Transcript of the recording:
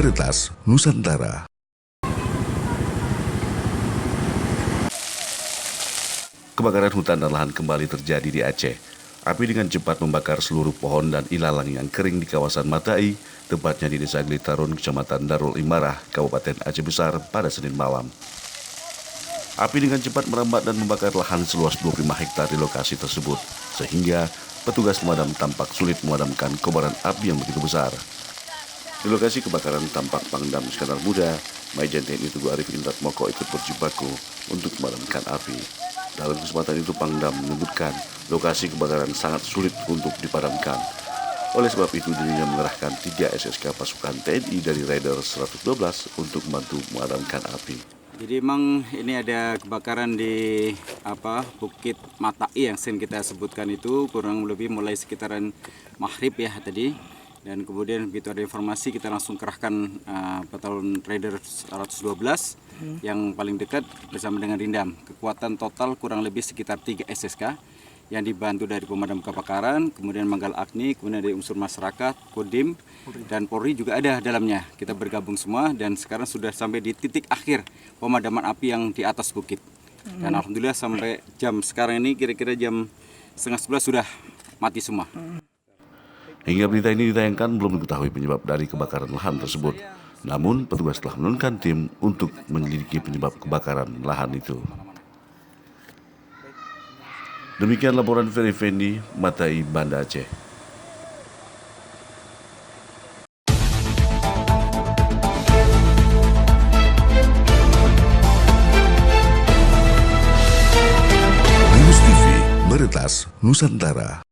Meretas, Nusantara. Kebakaran hutan dan lahan kembali terjadi di Aceh. Api dengan cepat membakar seluruh pohon dan ilalang yang kering di kawasan Matai, tepatnya di Desa Glitarun, Kecamatan Darul Imarah, Kabupaten Aceh Besar pada Senin malam. Api dengan cepat merambat dan membakar lahan seluas 25 hektar di lokasi tersebut, sehingga petugas pemadam tampak sulit memadamkan kobaran api yang begitu besar. Di lokasi kebakaran tampak Pangdam Iskandar Muda, Majen TNI Teguh Arif Indra Moko ikut berjibaku untuk memadamkan api. Dalam kesempatan itu Pangdam menyebutkan lokasi kebakaran sangat sulit untuk dipadamkan. Oleh sebab itu dirinya mengerahkan 3 SSK pasukan TNI dari Raider 112 untuk membantu memadamkan api. Jadi memang ini ada kebakaran di Bukit Matai yang sering kita sebutkan itu kurang lebih mulai sekitaran maghrib ya tadi. Dan kemudian begitu ada informasi kita langsung kerahkan Batalion Raider 112 yang paling dekat bersama dengan Rindam. Kekuatan total kurang lebih sekitar 3 SSK yang dibantu dari pemadam kebakaran, kemudian Manggal Agni, kemudian dari unsur masyarakat, Kodim, dan Polri juga ada dalamnya. Kita bergabung semua dan sekarang sudah sampai di titik akhir pemadaman api yang di atas bukit. Dan alhamdulillah sampai jam sekarang ini kira-kira jam 10:30 sudah mati semua. Hingga berita ini ditayangkan belum diketahui penyebab dari kebakaran lahan tersebut. Namun petugas telah menurunkan tim untuk menyelidiki penyebab kebakaran lahan itu. Demikian laporan Ferry Fendi, Matai, Banda Aceh. News TV, Meretas, Nusantara.